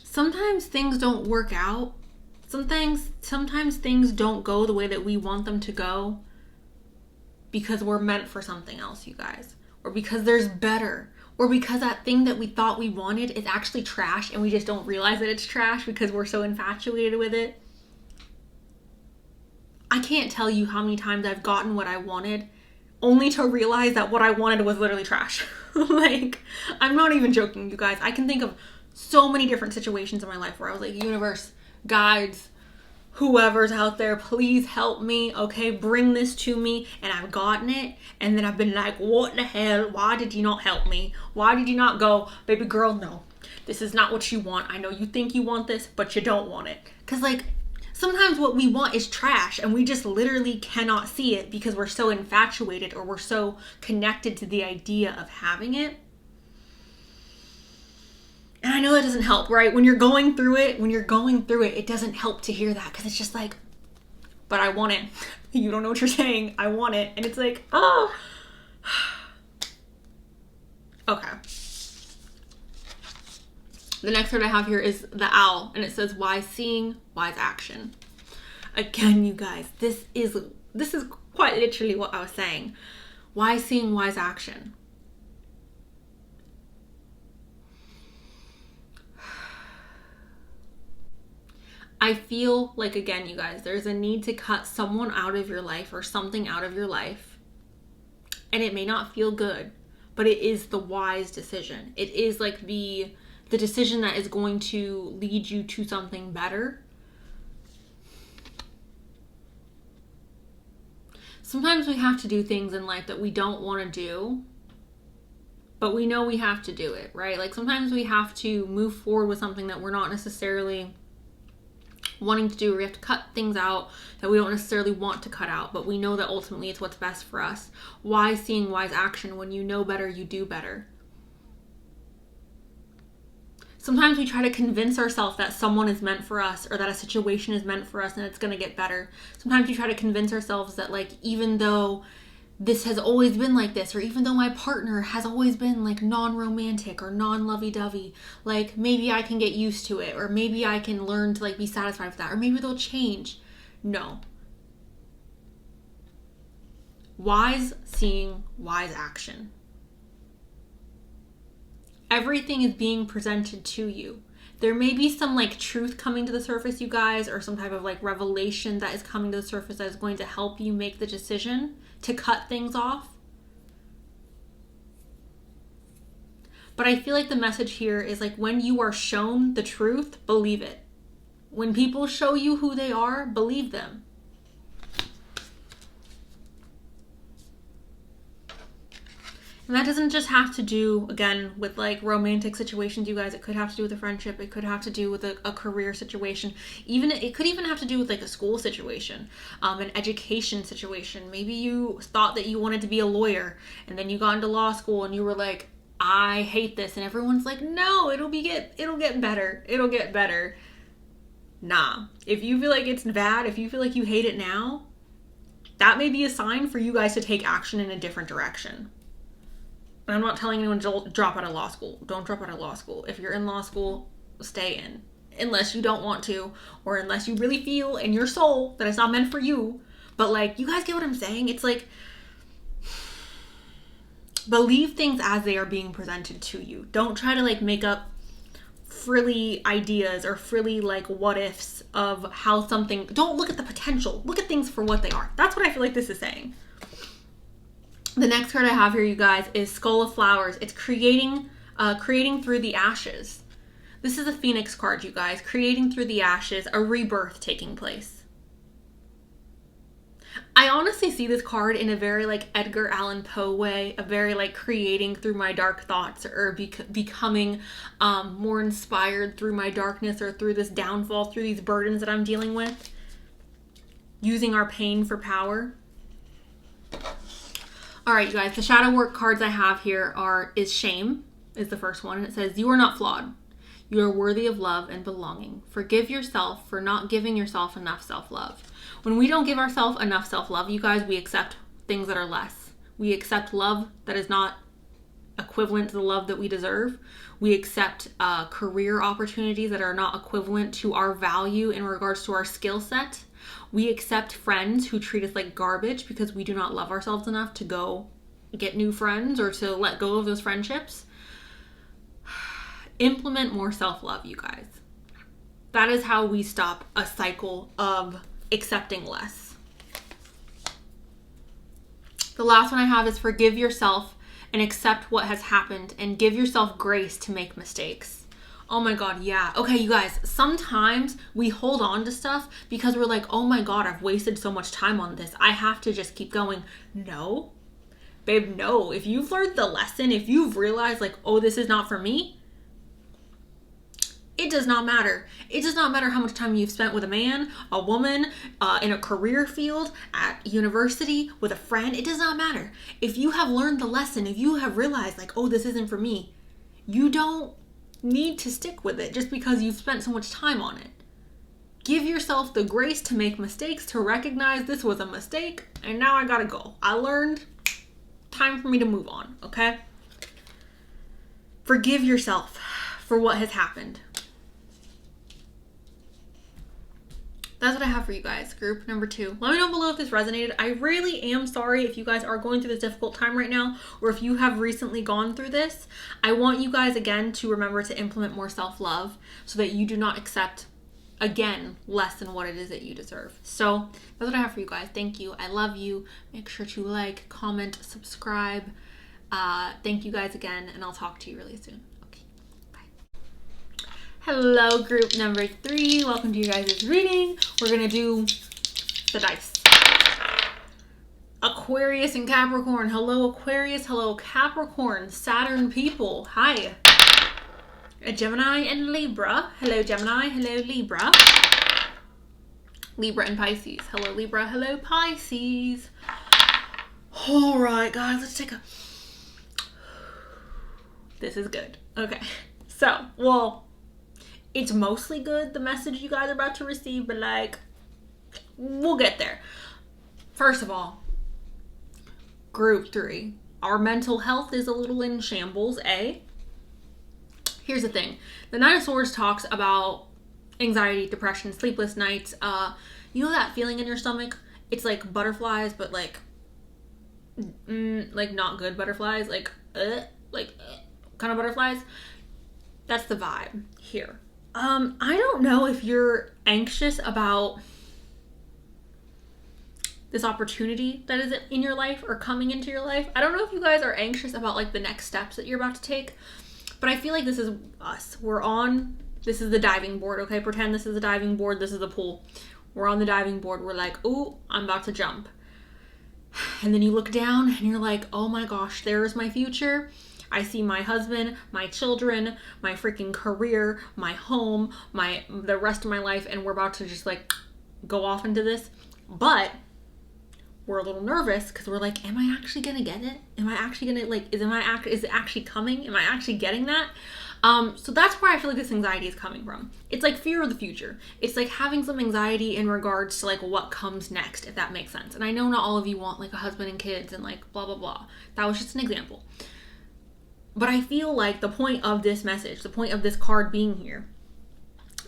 Sometimes things don't work out. Sometimes things don't go the way that we want them to go, because we're meant for something else, you guys. Or because there's better. Or because that thing that we thought we wanted is actually trash, and we just don't realize that it's trash because we're so infatuated with it. I can't tell you how many times I've gotten what I wanted only to realize that what I wanted was literally trash. Like, I'm not even joking, you guys. I can think of so many different situations in my life where I was like, universe, guides, whoever's out there, please help me, okay? Bring this to me. And I've gotten it. And then I've been like, what the hell? Why did you not help me? Why did you not go, baby girl, no. This is not what you want. I know you think you want this, but you don't want it. Because, like, sometimes what we want is trash, and we just literally cannot see it because we're so infatuated, or we're so connected to the idea of having it. And I know that doesn't help, right? When you're going through it, it doesn't help to hear that, because it's just like, but I want it. You don't know what you're saying. I want it. And it's like, oh. Okay. The next card I have here is the owl, and it says wise seeing, wise action. Again, you guys, this is quite literally what I was saying. Wise seeing, wise action. I feel like, again, you guys, there's a need to cut someone out of your life, or something out of your life. And it may not feel good, but it is the wise decision. It is like the decision that is going to lead you to something better. Sometimes we have to do things in life that we don't want to do, but we know we have to do it, right? Like, sometimes we have to move forward with something that we're not necessarily wanting to do, or we have to cut things out that we don't necessarily want to cut out, but we know that ultimately it's what's best for us. Wise seeing, wise action. When you know better, you do better. Sometimes we try to convince ourselves that someone is meant for us, or that a situation is meant for us and it's going to get better. Sometimes we try to convince ourselves that, like, even though this has always been like this, or even though my partner has always been like non-romantic or non-lovey-dovey, like, maybe I can get used to it, or maybe I can learn to like be satisfied with that, or maybe they'll change. No. Wise seeing, wise action. Everything is being presented to you. There may be some like truth coming to the surface, you guys, or some type of like revelation that is coming to the surface that is going to help you make the decision to cut things off. But I feel like the message here is like, when you are shown the truth, believe it. When people show you who they are, believe them. And that doesn't just have to do, again, with like romantic situations, you guys. It could have to do with a friendship. It could have to do with a career situation. It could even have to do with like a school situation, an education situation. Maybe you thought that you wanted to be a lawyer, and then you got into law school and you were like, I hate this. And everyone's like, no, it'll get better. It'll get better. Nah. If you feel like it's bad, if you feel like you hate it now, that may be a sign for you guys to take action in a different direction. And I'm not telling anyone to drop out of law school. Don't drop out of law school. If you're in law school, stay in. Unless you don't want to, or unless you really feel in your soul that it's not meant for you. But like, you guys get what I'm saying? It's like, believe things as they are being presented to you. Don't try to like make up frilly ideas or frilly like what ifs of how something, don't look at the potential. Look at things for what they are. That's what I feel like this is saying. The next card I have here, you guys, is Skull of Flowers. It's creating through the ashes. This is a Phoenix card, you guys. Creating through the ashes, a rebirth taking place. I honestly see this card in a very like Edgar Allan Poe way, a very like creating through my dark thoughts, or becoming more inspired through my darkness, or through this downfall, through these burdens that I'm dealing with. Using our pain for power. All right, you guys, the shadow work cards I have here is Shame, is the first one. And it says, you are not flawed. You are worthy of love and belonging. Forgive yourself for not giving yourself enough self-love. When we don't give ourselves enough self-love, you guys, we accept things that are less. We accept love that is not equivalent to the love that we deserve. We accept career opportunities that are not equivalent to our value in regards to our skill set. We accept friends who treat us like garbage because we do not love ourselves enough to go get new friends or to let go of those friendships. Implement more self-love, you guys. That is how we stop a cycle of accepting less. The last one I have is forgive yourself and accept what has happened and give yourself grace to make mistakes. Oh my God, yeah. Okay, you guys, sometimes we hold on to stuff because we're like, oh my God, I've wasted so much time on this. I have to just keep going. No, babe, no. If you've learned the lesson, if you've realized like, oh, this is not for me, it does not matter. It does not matter how much time you've spent with a man, a woman, in a career field, at university, with a friend. It does not matter. If you have learned the lesson, if you have realized like, oh, this isn't for me, you don't need to stick with it just because you've spent so much time on it. Give yourself the grace to make mistakes, to recognize this was a mistake, and now I gotta go. I learned. Time for me to move on, okay? Forgive yourself for what has happened. That's what I have for you guys, group number 2. Let me know below if this resonated. I really am sorry if you guys are going through this difficult time right now, or if you have recently gone through this. I want you guys, again, to remember to implement more self-love so that you do not accept, again, less than what it is that you deserve. So that's what I have for you guys. Thank you. I love you. Make sure to like, comment, subscribe. Thank you guys again, and I'll talk to you really soon. Hello, group number 3. Welcome to you guys' reading. We're going to do the dice. Aquarius and Capricorn. Hello, Aquarius. Hello, Capricorn. Saturn people. Hi. A Gemini and Libra. Hello, Gemini. Hello, Libra. Libra and Pisces. Hello, Libra. Hello, Pisces. All right, guys. Let's take a... This is good. Okay. So, well... It's mostly good, the message you guys are about to receive, but like, we'll get there. First of all, group 3. Our mental health is a little in shambles, eh? Here's the thing. The Nine of Swords talks about anxiety, depression, sleepless nights. You know that feeling in your stomach? It's like butterflies, but like not good butterflies, like kind of butterflies. That's the vibe here. I don't know if you're anxious about this opportunity that is in your life or coming into your life. I don't know if you guys are anxious about like the next steps that you're about to take, But I feel like this is us. This is the diving board, okay? Pretend this is the diving board, this is the pool. We're on the diving board. We're like, oh, I'm about to jump. And then you look down and you're like, oh my gosh, there's my future. I see my husband, my children, my freaking career, my home, the rest of my life, and we're about to just like go off into this. But we're a little nervous because we're like, am I actually gonna get it? Am I actually gonna like, is it actually coming? Am I actually getting that? So that's where I feel like this anxiety is coming from. It's like fear of the future. It's like having some anxiety in regards to like what comes next, if that makes sense. And I know not all of you want like a husband and kids and like blah, blah, blah. That was just an example. But I feel like the point of this message, the point of this card being here,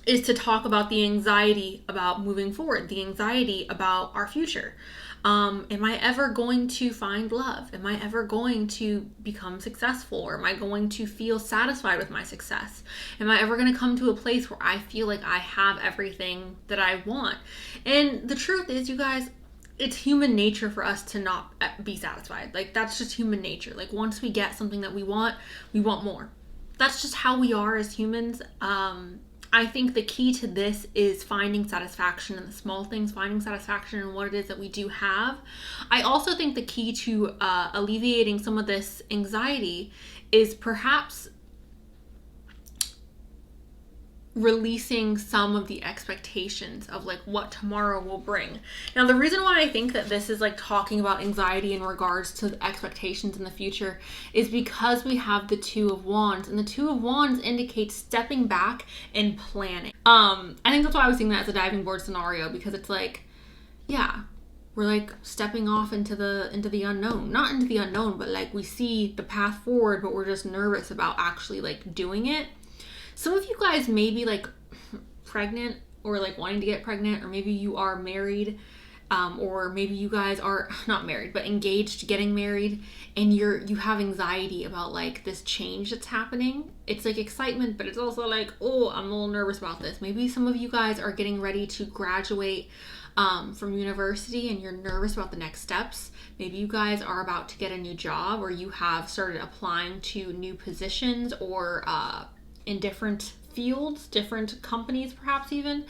is to talk about the anxiety about moving forward, the anxiety about our future. Am I ever going to find love? Am I ever going to become successful? Or am I going to feel satisfied with my success? Am I ever going to come to a place where I feel like I have everything that I want? And the truth is, you guys, it's human nature for us to not be satisfied. Like, that's just human nature. Like, once we get something that we want more. That's just how we are as humans. I think the key to this is finding satisfaction in the small things, finding satisfaction in what it is that we do have. I also think the key to alleviating some of this anxiety is perhaps releasing some of the expectations of like what tomorrow will bring. Now, the reason why I think that this is like talking about anxiety in regards to the expectations in the future is because we have the Two of Wands, and the Two of Wands indicates stepping back and planning. I think that's why I was seeing that as a diving board scenario, because it's like, yeah, we're like stepping off into the unknown. Not into the unknown, but like we see the path forward, but we're just nervous about actually like doing it. Some of you guys may be like pregnant or like wanting to get pregnant, or maybe you are married, or maybe you guys are not married but engaged, getting married, and you have anxiety about like this change that's happening. It's like excitement, but it's also like, oh, I'm a little nervous about this. Maybe some of you guys are getting ready to graduate from university and you're nervous about the next steps. Maybe you guys are about to get a new job, or you have started applying to new positions, or in different fields, different companies perhaps even,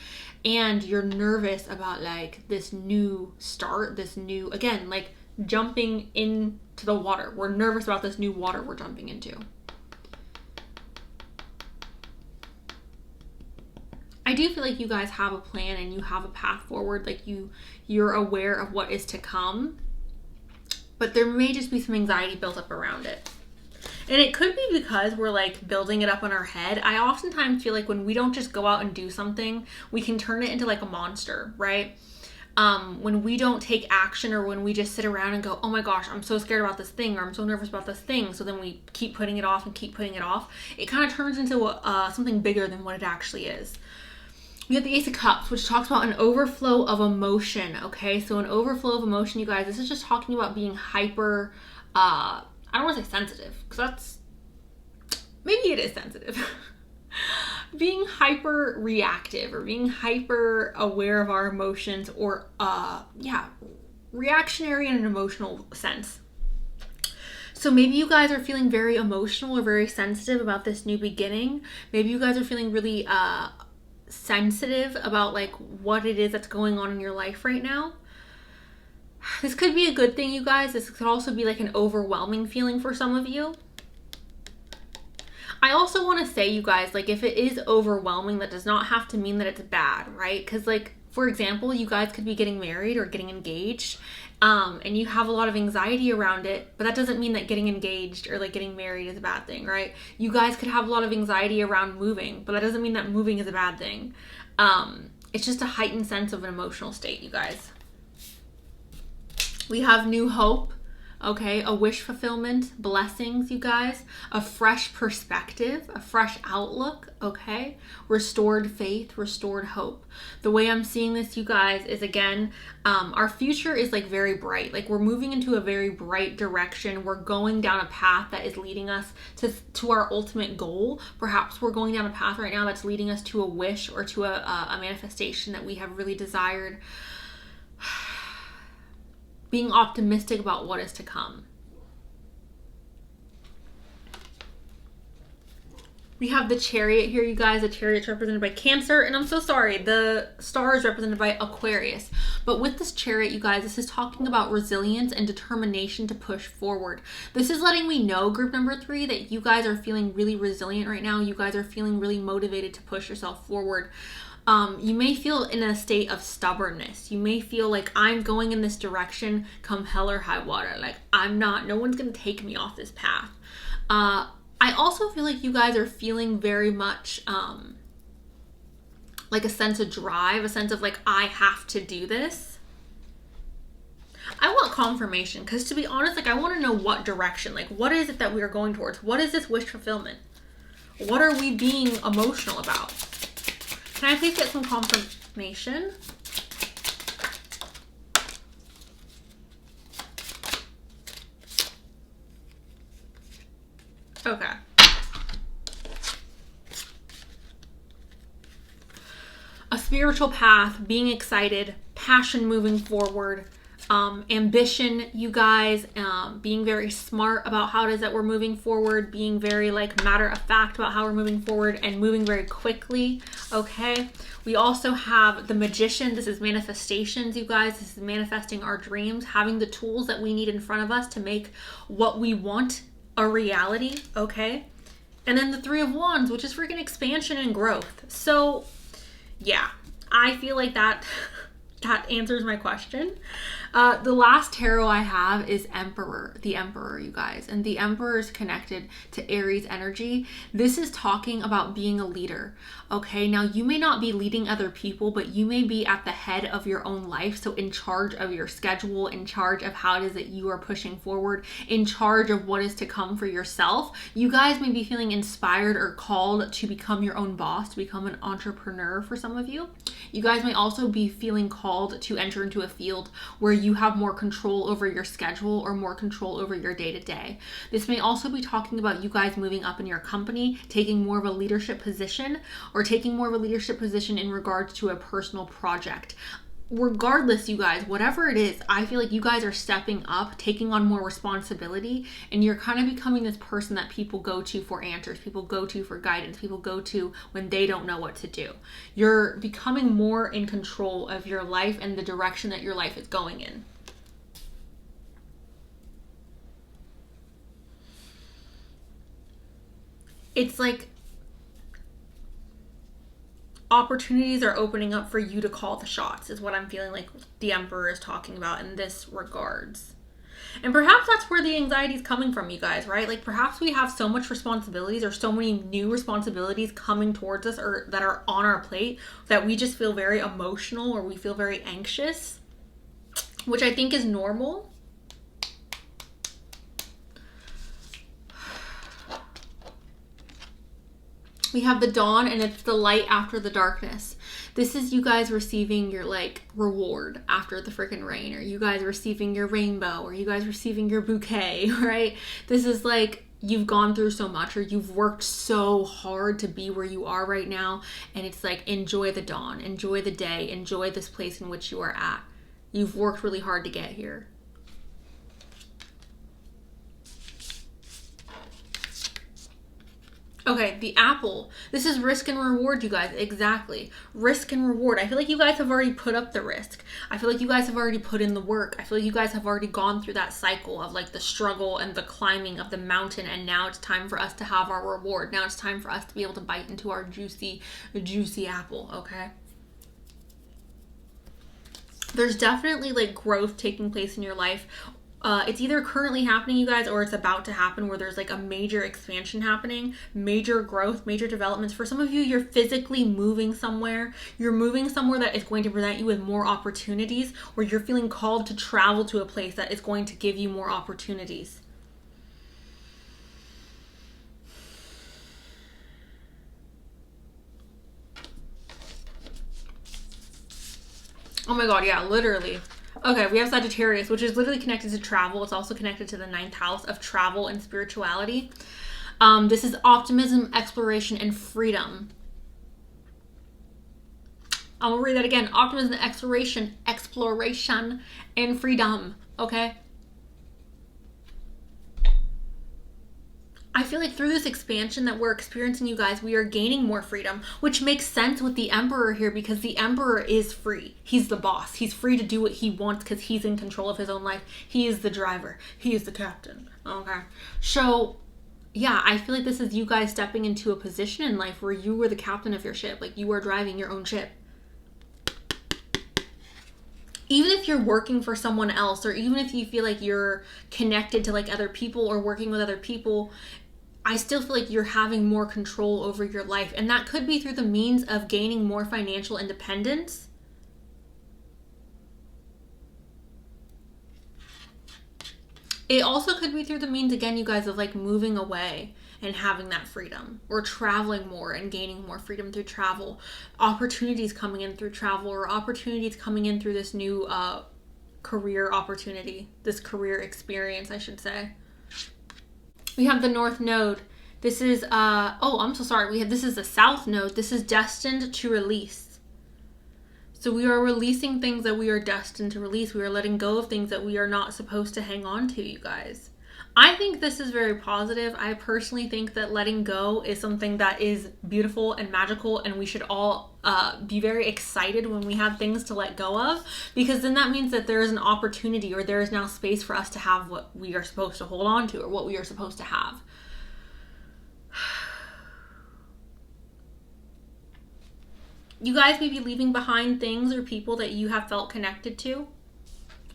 and you're nervous about like this new start, this new, again, like jumping into the water. We're nervous about this new water we're jumping into. I do feel like you guys have a plan and you have a path forward, like you're aware of what is to come, but there may just be some anxiety built up around it. And it could be because we're like building it up in our head. I oftentimes feel like when we don't just go out and do something, we can turn it into like a monster, right? When we don't take action, or when we just sit around and go, oh my gosh, I'm so scared about this thing, or I'm so nervous about this thing, so then we keep putting it off and keep putting it off, it kind of turns into something bigger than what it actually is. We have the Ace of Cups, which talks about an overflow of emotion, okay? So an overflow of emotion, you guys, this is just talking about being hyper, I don't want to say sensitive, because maybe it is sensitive. Being hyper reactive, or being hyper aware of our emotions, or reactionary in an emotional sense. So maybe you guys are feeling very emotional or very sensitive about this new beginning. Maybe you guys are feeling really sensitive about like what it is that's going on in your life right now. This could be a good thing, you guys. This could also be like an overwhelming feeling for some of you. I also want to say, you guys, like if it is overwhelming, that does not have to mean that it's bad, right? Because like, for example, you guys could be getting married or getting engaged, and you have a lot of anxiety around it, but that doesn't mean that getting engaged or like getting married is a bad thing, right? You guys could have a lot of anxiety around moving, but that doesn't mean that moving is a bad thing. It's just a heightened sense of an emotional state, you guys. We have new hope, okay? A wish fulfillment, blessings, you guys. A fresh perspective, a fresh outlook, okay? Restored faith, restored hope. The way I'm seeing this, you guys, is again, our future is like very bright. Like we're moving into a very bright direction. We're going down a path that is leading us to our ultimate goal. Perhaps we're going down a path right now that's leading us to a wish, or to a manifestation that we have really desired. Being optimistic about what is to come. We have the Chariot here, you guys. The Chariot's represented by Cancer. And I'm so sorry, the star is represented by Aquarius. But with this Chariot, you guys, this is talking about resilience and determination to push forward. This is letting me know, group number 3, that you guys are feeling really resilient right now. You guys are feeling really motivated to push yourself forward. You may feel in a state of stubbornness. You may feel like, I'm going in this direction come hell or high water. Like, no one's going to take me off this path. I also feel like you guys are feeling very much like a sense of drive, a sense of like, I have to do this. I want confirmation, because to be honest, like, I want to know what direction, like, what is it that we are going towards? What is this wish fulfillment? What are we being emotional about? Can I please get some confirmation? Okay. A spiritual path, being excited, passion moving forward, ambition, you guys, being very smart about how it is that we're moving forward, being very like matter of fact about how we're moving forward, and moving very quickly. Okay. We also have the Magician. This is manifestations, you guys. This is manifesting our dreams, having the tools that we need in front of us to make what we want a reality. Okay. And then the Three of Wands, which is freaking expansion and growth. So yeah, I feel like that answers my question. The last tarot I have is Emperor, the Emperor, you guys. And the Emperor is connected to Aries energy. This is talking about being a leader. Okay, now you may not be leading other people, but you may be at the head of your own life. So in charge of your schedule, in charge of how it is that you are pushing forward, in charge of what is to come for yourself. You guys may be feeling inspired or called to become your own boss, to become an entrepreneur for some of you. You guys may also be feeling called to enter into a field where you have more control over your schedule or more control over your day-to-day. This may also be talking about you guys moving up in your company, taking more of a leadership position, or taking more of a leadership position in regards to a personal project. Regardless, you guys, whatever it is, I feel like you guys are stepping up, taking on more responsibility, and you're kind of becoming this person that people go to for answers, people go to for guidance, people go to when they don't know what to do. You're becoming more in control of your life and the direction that your life is going in. It's like opportunities are opening up for you to call the shots, is what I'm feeling like the Emperor is talking about in this regards. And perhaps that's where the anxiety is coming from, you guys, right? Like perhaps we have so much responsibilities or so many new responsibilities coming towards us or that are on our plate that we just feel very emotional or we feel very anxious, which I think is normal. We have the dawn, and it's the light after the darkness. This is you guys receiving your like reward after the freaking rain, or you guys receiving your rainbow, or you guys receiving your bouquet, right? This is like you've gone through so much, or you've worked so hard to be where you are right now, and it's like enjoy the dawn, enjoy the day, enjoy this place in which you are at. You've worked really hard to get here. Okay, the apple. This is risk and reward, you guys. Exactly. Risk and reward. I feel like you guys have already put up the risk. I feel like you guys have already put in the work. I feel like you guys have already gone through that cycle of like the struggle and the climbing of the mountain, and now it's time for us to have our reward. Now it's time for us to be able to bite into our juicy apple, okay? There's definitely like growth taking place in your life. It's either currently happening, you guys, or it's about to happen, where there's like a major expansion happening, major growth, major developments. For some of you, you're physically moving somewhere. You're moving somewhere that is going to present you with more opportunities, or you're feeling called to travel to a place that is going to give you more opportunities. Oh my God, yeah, literally. Okay, we have Sagittarius, which is literally connected to travel. It's also connected to the 9th house of travel and spirituality. This is optimism, exploration, and freedom. I'm gonna read that again. Optimism, exploration, and freedom. Okay? I feel like through this expansion that we're experiencing, you guys, we are gaining more freedom, which makes sense with the Emperor here because the Emperor is free. He's the boss. He's free to do what he wants because he's in control of his own life. He is the driver. He is the captain. Okay. So, yeah, I feel like this is you guys stepping into a position in life where you were the captain of your ship. Like, you are driving your own ship. Even if you're working for someone else, or even if you feel like you're connected to like other people or working with other people, I still feel like you're having more control over your life. And that could be through the means of gaining more financial independence. It also could be through the means, again, you guys, of like moving away and having that freedom, or traveling more and gaining more freedom through travel, opportunities coming in through travel, or opportunities coming in through this new career opportunity, this career experience, I should say. We have the North Node. This is, oh, I'm so sorry. This is the South Node. This is destined to release. So we are releasing things that we are destined to release. We are letting go of things that we are not supposed to hang on to, you guys. I think this is very positive. I personally think that letting go is something that is beautiful and magical, and we should all be very excited when we have things to let go of, because then that means that there is an opportunity, or there is now space for us to have what we are supposed to hold on to, or what we are supposed to have. You guys may be leaving behind things or people that you have felt connected to,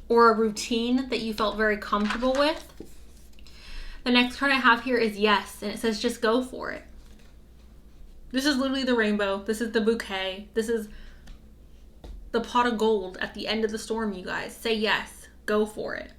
or a routine that you felt very comfortable with. The next card I have here is yes, and it says just go for it. This is literally the rainbow. This is the bouquet. This is the pot of gold at the end of the storm, you guys. Say yes. Go for it.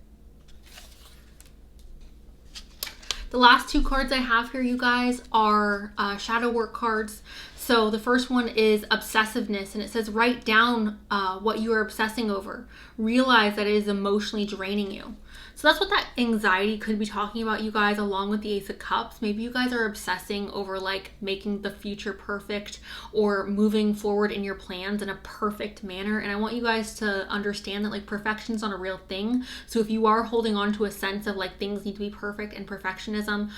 The last two cards I have here, you guys, are shadow work cards. So the first one is obsessiveness, and it says write down what you are obsessing over. Realize that it is emotionally draining you. So that's what that anxiety could be talking about, you guys, along with the Ace of Cups. Maybe you guys are obsessing over like making the future perfect, or moving forward in your plans in a perfect manner. And I want you guys to understand that like perfection is not a real thing. So if you are holding on to a sense of like things need to be perfect and perfectionism,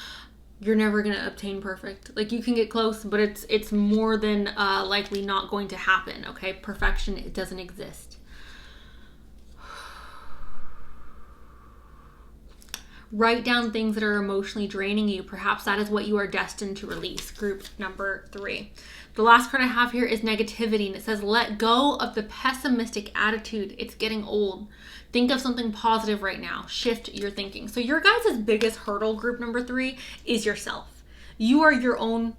you're never going to obtain perfect. Like, you can get close, but it's more than likely not going to happen, okay? Perfection, it doesn't exist. Write down things that are emotionally draining you. Perhaps that is what you are destined to release. Group number 3. The last card I have here is negativity, and it says let go of the pessimistic attitude. It's getting old. Think of something positive right now. Shift your thinking. So your guys' biggest hurdle, group number 3, is yourself. You are your own,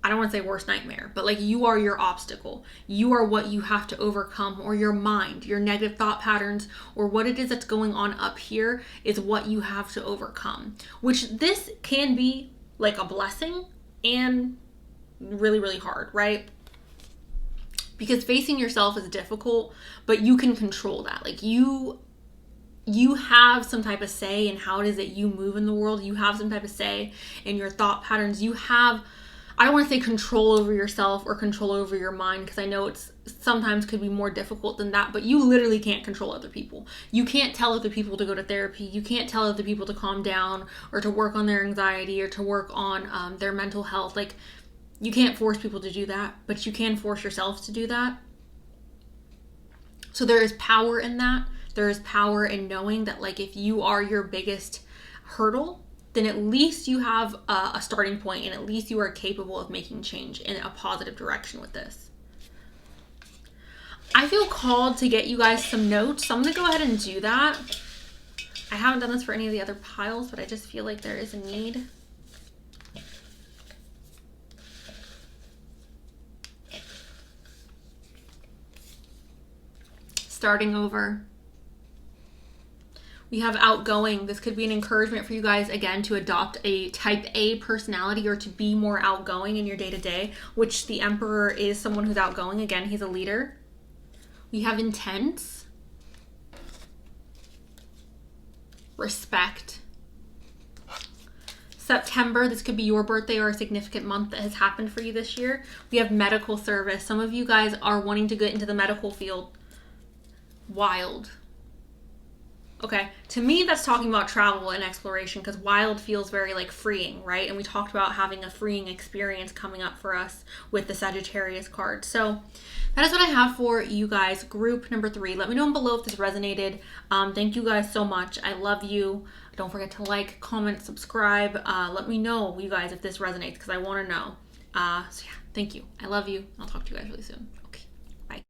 I don't want to say worst nightmare, but like you are your obstacle. You are what you have to overcome, or your mind, your negative thought patterns, or what it is that's going on up here is what you have to overcome. Which this can be like a blessing and really, really hard, right? Because facing yourself is difficult, but you can control that. Like you have some type of say in how it is that you move in the world. You have some type of say in your thought patterns. You have, I don't want to say control over yourself or control over your mind, because I know it's sometimes could be more difficult than that, but you literally can't control other people. You can't tell other people to go to therapy. You can't tell other people to calm down, or to work on their anxiety, or to work on their mental health. Like, you can't force people to do that, but you can force yourself to do that. So there is power in that. There is power in knowing that, like, if you are your biggest hurdle, then at least you have a starting point, and at least you are capable of making change in a positive direction with this. I feel called to get you guys some notes, so I'm going to go ahead and do that. I haven't done this for any of the other piles, but I just feel like there is a need. Starting over. We have outgoing. This could be an encouragement for you guys, again, to adopt a type A personality, or to be more outgoing in your day-to-day, which the Emperor is someone who's outgoing. Again, he's a leader. We have intense. Respect. September, this could be your birthday or a significant month that has happened for you this year. We have medical service. Some of you guys are wanting to get into the medical field. Wild. Okay, to me that's talking about travel and exploration because wild feels very like freeing, right? And we talked about having a freeing experience coming up for us with the Sagittarius card. So that is what I have for you guys. Group number 3. Let me know below if this resonated. Thank you guys so much. I love you. Don't forget to like, comment, subscribe. Let me know, you guys, if this resonates because I want to know. So yeah, thank you. I love you. I'll talk to you guys really soon.